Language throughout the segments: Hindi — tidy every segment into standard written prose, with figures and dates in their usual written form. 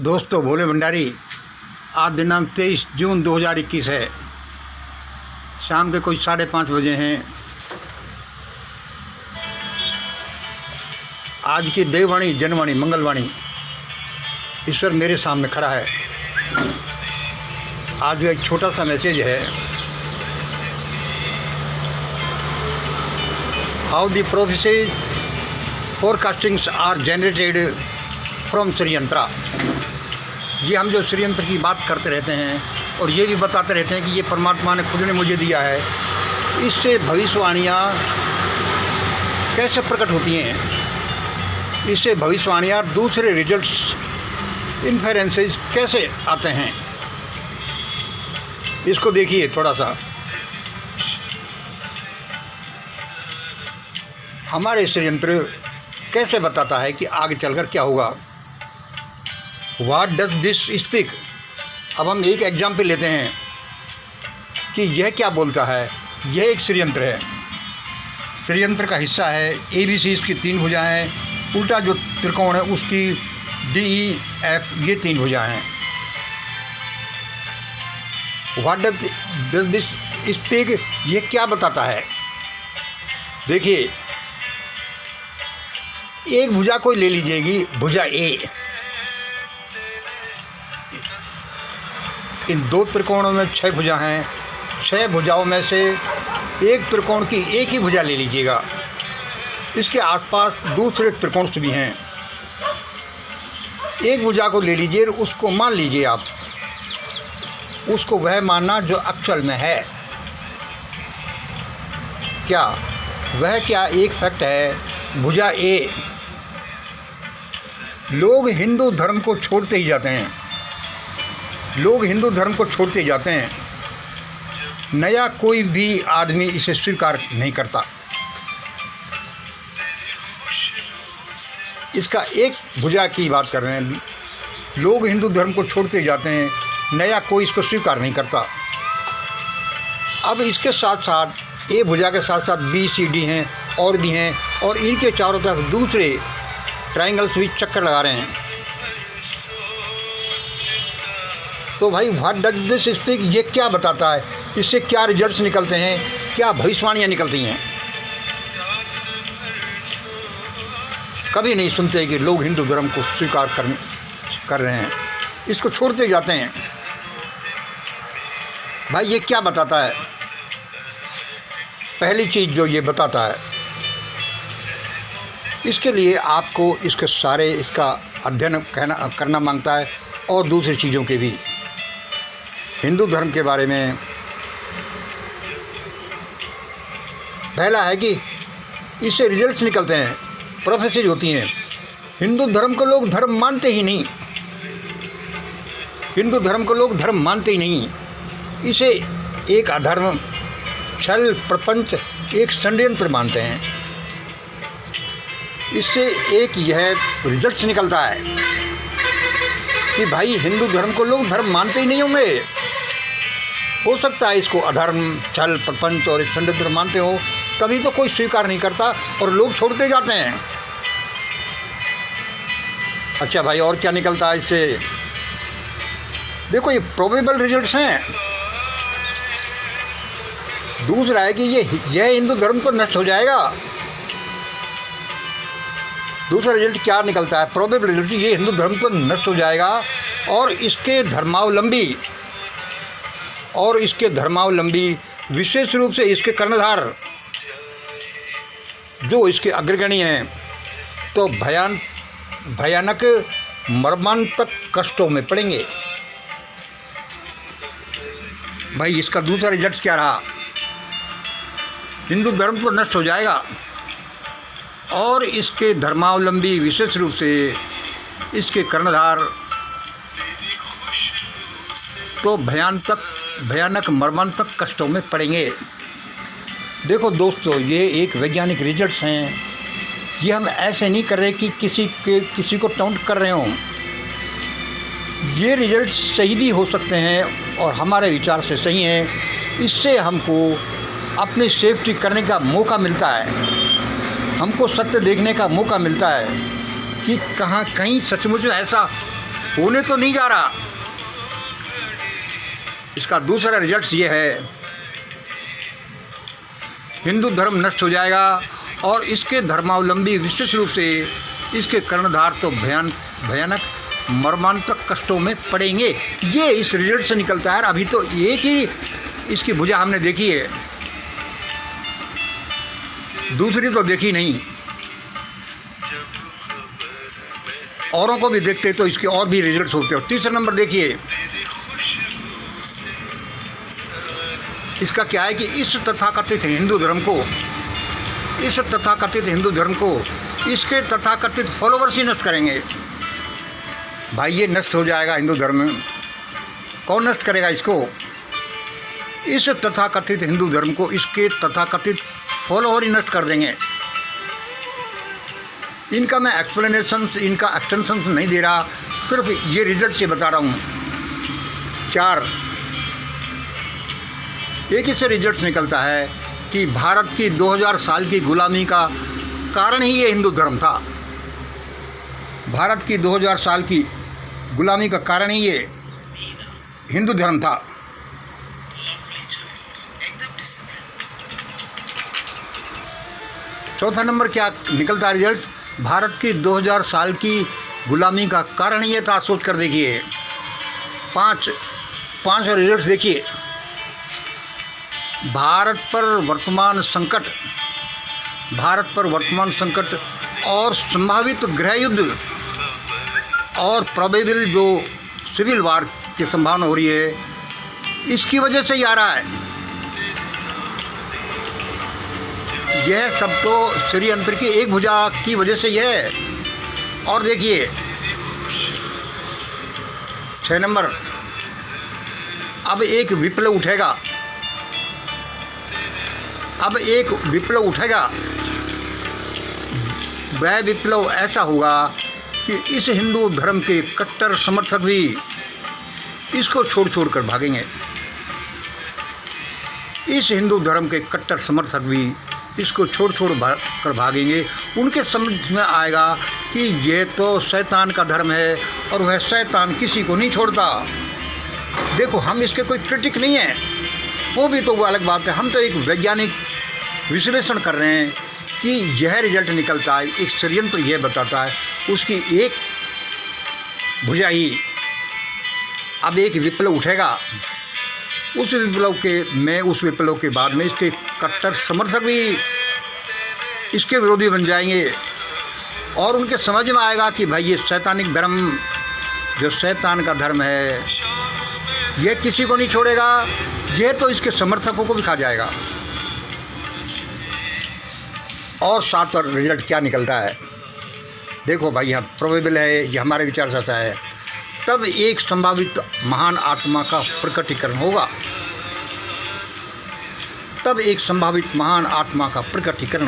दोस्तों, भोले भंडारी। आज दिनांक 23 जून 2021 है। शाम के कुछ 5:30 बजे हैं। आज की देववाणी, जनवाणी, मंगलवाणी ईश्वर मेरे सामने खड़ा है। आज एक छोटा सा मैसेज है। How the prophecies forecastings are generated from Sriyantra. ये हम जो श्रीयंत्र की बात करते रहते हैं और ये भी बताते रहते हैं कि ये परमात्मा ने खुद ने मुझे दिया है। इससे भविष्यवाणियाँ कैसे प्रकट होती हैं, इससे भविष्यवाणियाँ दूसरे रिजल्ट्स, इन्फेरेंसेस कैसे आते हैं, इसको देखिए थोड़ा सा। हमारे श्रीयंत्र कैसे बताता है कि आगे चलकर क्या होगा। What does this speak? अब हम एक एग्जाम्पल लेते हैं कि यह क्या बोलता है। यह एक श्रीयंत्र है। श्रीयंत्र का हिस्सा है ABC, इसकी 3 भुजाएं हैं। उल्टा जो त्रिकोण है उसकी DEF, ये 3 भुजाएं हैं। What does this speak? ये क्या बताता है। देखिए, एक भुजा कोई ले लीजिएगी, भुजा A। इन 2 त्रिकोणों में 6 भुजा हैं। 6 भुजाओं में से एक त्रिकोण की एक ही भुजा ले लीजिएगा। इसके आसपास दूसरे त्रिकोण भी हैं। एक भुजा को ले लीजिए, उसको मान लीजिए आप। उसको वह मानना जो एक्चुअल में है। क्या एक फैक्ट है। भुजा A। लोग हिंदू धर्म को छोड़ते ही जाते हैं। नया कोई भी आदमी इसे स्वीकार नहीं करता। इसका एक भुजा की बात कर रहे हैं। लोग हिंदू धर्म को छोड़ते जाते हैं, नया कोई इसको स्वीकार नहीं करता। अब इसके साथ साथ ए भुजा के साथ साथ B, C, D हैं और भी हैं, और इनके चारों तरफ दूसरे ट्रायंगल्स भी चक्कर लगा रहे हैं। तो भाई, व्हाट डज दिस स्पीक? ये क्या बताता है? इससे क्या रिजल्ट्स निकलते हैं, क्या भविष्यवाणियाँ निकलती हैं। कभी नहीं सुनते कि लोग हिंदू धर्म को स्वीकार कर रहे हैं, इसको छोड़ते जाते हैं। भाई, ये क्या बताता है? पहली चीज़ जो ये बताता है, इसके लिए आपको इसका अध्ययन करना मांगता है, और दूसरी चीज़ों के भी। हिंदू धर्म के बारे में पहला है कि इससे रिजल्ट्स निकलते हैं, प्रोफेसीज होती हैं। हिंदू धर्म को लोग धर्म मानते ही नहीं। इसे एक अधर्म, छल, प्रपंच, एक षड्यंत्र मानते हैं। इससे एक यह रिजल्ट्स निकलता है कि भाई, हिंदू धर्म को लोग धर्म मानते ही नहीं होंगे। हो सकता है इसको अधर्म, छल, प्रपंच और षड्यंत्र मानते हो, तभी तो कोई स्वीकार नहीं करता और लोग छोड़ते जाते हैं। अच्छा भाई, और क्या निकलता है इससे? देखो, ये प्रोबेबल रिजल्ट्स हैं। दूसरा है कि यह हिंदू धर्म तो नष्ट हो जाएगा। दूसरा रिजल्ट क्या निकलता है? प्रोबेबल रिजल्ट, ये हिंदू धर्म तो नष्ट हो जाएगा, और इसके धर्मावलंबी विशेष रूप से इसके कर्णधार जो इसके अग्रगणी हैं, तो भयानक मर्मांतक कष्टों में पड़ेंगे। भाई, इसका दूसरा रिजल्ट क्या रहा? हिंदू धर्म तो नष्ट हो जाएगा, और इसके धर्मावलंबी विशेष रूप से इसके कर्णधार तो भयानक मर्मांतक कष्टों में पड़ेंगे। देखो दोस्तों, ये एक वैज्ञानिक रिजल्ट्स हैं। ये हम ऐसे नहीं कर रहे कि किसी को टाउंट कर रहे हों। ये रिजल्ट्स सही भी हो सकते हैं और हमारे विचार से सही हैं। इससे हमको अपनी सेफ्टी करने का मौका मिलता है, हमको सत्य देखने का मौका मिलता है कि कहीं सचमुच ऐसा होने तो नहीं जा रहा। इसका दूसरा रिजल्ट ये है, हिंदू धर्म नष्ट हो जाएगा और इसके धर्मावलंबी विशेष रूप से इसके कर्णधार तो भयानक मर्मांतक कष्टों में पड़ेंगे। ये इस रिजल्ट से निकलता है। अभी तो एक ही इसकी भुजा हमने देखी है, दूसरी तो देखी नहीं। औरों को भी देखते तो इसके और भी रिजल्ट्स होते हो। तीसरा नंबर देखिए, इसका क्या है कि इस तथाकथित हिंदू धर्म को इसके तथाकथित फॉलोवर्स ही नष्ट करेंगे। भाई ये नष्ट हो जाएगा हिंदू धर्म। कौन नष्ट करेगा इसको? इस तथाकथित हिंदू धर्म को इसके तथाकथित फॉलोवर ही नष्ट कर देंगे। इनका मैं एक्सप्लेनेशंस, इनका एक्सटेंशंस नहीं दे रहा, सिर्फ ये रिजल्ट से बता रहा हूँ। 4 एक इससे रिजल्ट निकलता है कि भारत की 2000 साल की गुलामी का कारण ही ये हिंदू धर्म था। भारत की 2000 साल की गुलामी का कारण ही ये हिंदू धर्म था। चौथा नंबर क्या निकलता है रिजल्ट? भारत की 2000 साल की गुलामी का कारण ये था। सोच कर देखिए। 5 रिजल्ट देखिए। भारत पर वर्तमान संकट और संभावित गृह युद्ध और प्रोबेबल जो सिविल वार की संभावना हो रही है, इसकी वजह से ही आ रहा है। यह सब तो षड्यंत्र की एक भुजा की वजह से यह है। और देखिए 6 नंबर, अब एक विप्लव उठेगा। वह विप्लव ऐसा होगा कि इस हिंदू धर्म के कट्टर समर्थक भी इसको छोड़ कर भागेंगे। इस हिंदू धर्म के कट्टर समर्थक भी इसको छोड़ कर भागेंगे। उनके समझ में आएगा कि ये तो शैतान का धर्म है और वह शैतान किसी को नहीं छोड़ता। देखो, हम इसके कोई क्रिटिक नहीं हैं, वो भी तो वो अलग बात है। हम तो एक वैज्ञानिक विश्लेषण कर रहे हैं कि यह रिजल्ट निकलता है, एक षड्यंत्र यह बताता है, उसकी एक भुजा ही। अब एक विप्लव उठेगा, उस विप्लव के बाद में इसके कट्टर समर्थक भी इसके विरोधी बन जाएंगे और उनके समझ में आएगा कि भाई ये शैतानिक धर्म, जो शैतान का धर्म है, यह किसी को नहीं छोड़ेगा, यह तो इसके समर्थकों को भी खा जाएगा। और 7 रिजल्ट क्या निकलता है? देखो भाई, यहाँ प्रोबेबल है, ये हमारे विचार से ऐसा है। तब एक संभावित महान आत्मा का प्रकटीकरण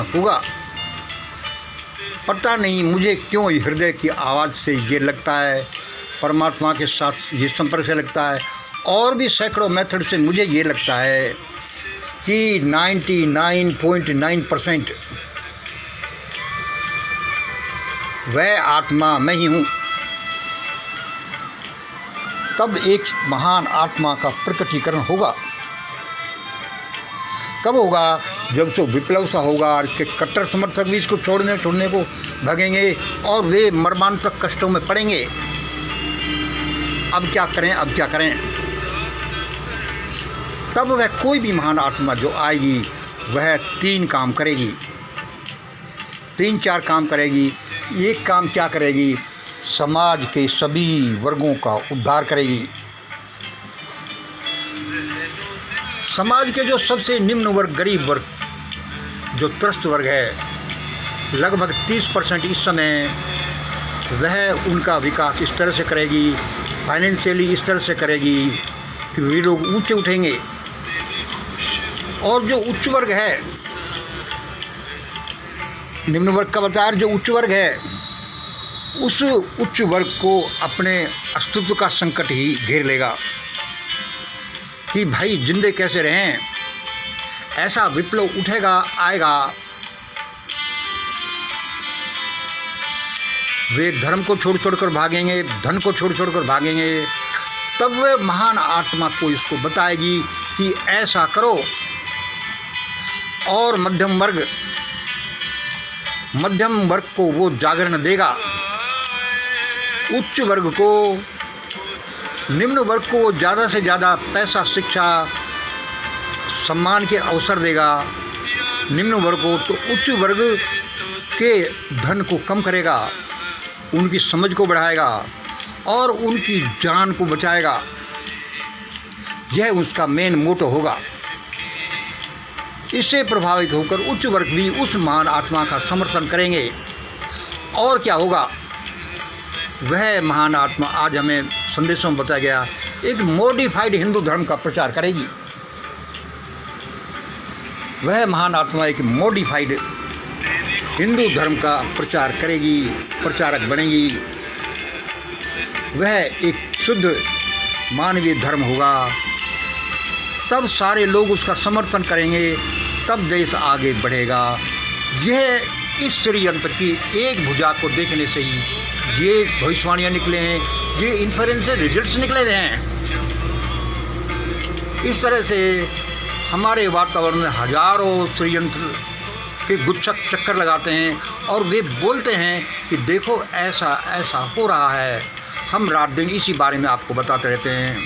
होगा। पता नहीं मुझे क्यों हृदय की आवाज़ से ये लगता है, परमात्मा के साथ ये संपर्क से लगता है, और भी सैकड़ों मेथड से मुझे ये लगता है कि 99.9% वह आत्मा मैं ही हूँ। तब एक महान आत्मा का प्रकटीकरण होगा। कब होगा? जब तो विप्लव सा होगा, इसके कट्टर समर्थक भी इसको छोड़ने को भागेंगे और वे मर्मांतक कष्टों में पड़ेंगे। अब क्या करें? तब वह कोई भी महान आत्मा जो आएगी, वह 3 काम करेगी, 3-4 काम करेगी। एक काम क्या करेगी? समाज के सभी वर्गों का उद्धार करेगी। समाज के जो सबसे निम्न वर्ग, गरीब वर्ग, जो त्रस्त वर्ग है, लगभग 30% इस समय, वह उनका विकास इस तरह से करेगी, फाइनेंशियली इस तरह से करेगी कि वे लोग ऊंचे उठेंगे। और जो उच्च वर्ग है, निम्न वर्ग का बताया, जो उच्च वर्ग है, उस उच्च वर्ग को अपने अस्तित्व का संकट ही घेर लेगा कि भाई जिंदे कैसे रहें। ऐसा विप्लव उठेगा, आएगा। वे धर्म को छोड़ छोड़कर भागेंगे, धन को छोड़ छोड़कर भागेंगे, तब वे महान आत्मा को इसको बताएगी कि ऐसा करो। और मध्यम वर्ग को वो जागरण देगा, उच्च वर्ग को, निम्न वर्ग को ज़्यादा से ज़्यादा पैसा, शिक्षा, सम्मान के अवसर देगा। निम्न वर्ग को तो उच्च वर्ग के धन को कम करेगा, उनकी समझ को बढ़ाएगा और उनकी जान को बचाएगा। यह उसका मेन मोटो होगा। इससे प्रभावित होकर उच्च वर्ग भी उस महान आत्मा का समर्थन करेंगे। और क्या होगा? वह महान आत्मा, आज हमें संदेशों में बताया गया, एक मॉडिफाइड हिंदू धर्म का प्रचार करेगी। वह महान आत्मा एक मॉडिफाइड हिंदू धर्म का प्रचार करेगी, प्रचारक बनेगी। वह एक शुद्ध मानवीय धर्म होगा। तब सारे लोग उसका समर्थन करेंगे, तब देश आगे बढ़ेगा। यह इस षड्यंत्र की एक भुजा को देखने से ही ये भविष्यवाणियाँ निकले हैं, ये इन्फ्लुएंसर रिजल्ट्स निकले हैं। इस तरह से हमारे वातावरण में हजारों षड्यंत्र के गुच्छक चक्कर लगाते हैं और वे बोलते हैं कि देखो ऐसा ऐसा हो रहा है। हम रात दिन इसी बारे में आपको बताते रहते हैं।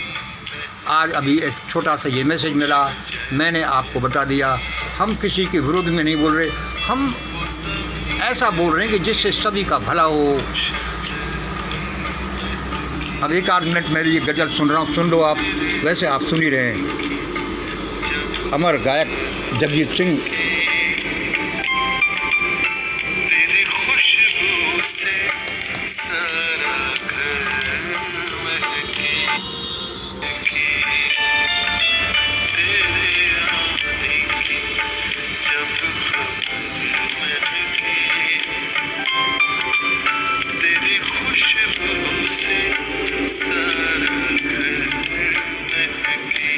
आज अभी एक छोटा सा ये मैसेज मिला, मैंने आपको बता दिया। हम किसी के विरोध में नहीं बोल रहे, हम ऐसा बोल रहे हैं कि जिससे सभी का भला हो। अब एक आध मिनट मेरी ये गज़ल सुन रहा हूँ, सुन लो आप। वैसे आप सुन ही रहे हैं। अमर गायक जगजीत सिंह। तेरी खुशबू से सारा घर महकी, तेरे आने की जब खबर महकी, तेरी खुशबू से सारा घर महकी।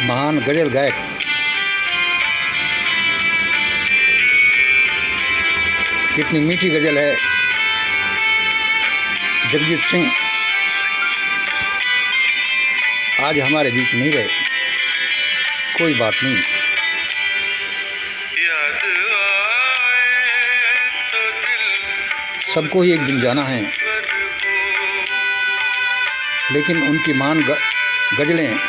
महान गज़ल गायक कितनी मीठी गज़ल है। जगजीत सिंह आज हमारे बीच नहीं रहे, कोई बात नहीं। याद आए तो दिल सबको ही एक दिन जाना है, पर वो लेकिन उनकी महान गज़लें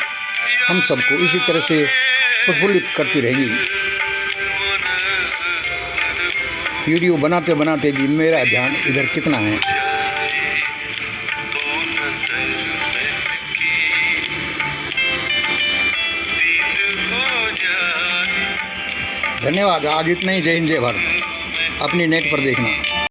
हम सबको इसी तरह से प्रफुल्लित करती रहेंगी। वीडियो बनाते बनाते भी मेरा ध्यान इधर कितना है। तो नजर महकी, दीद हो जाए। धन्यवाद। आज इतना ही। जय हिंद, जय भारत। अपनी नेट पर देखना।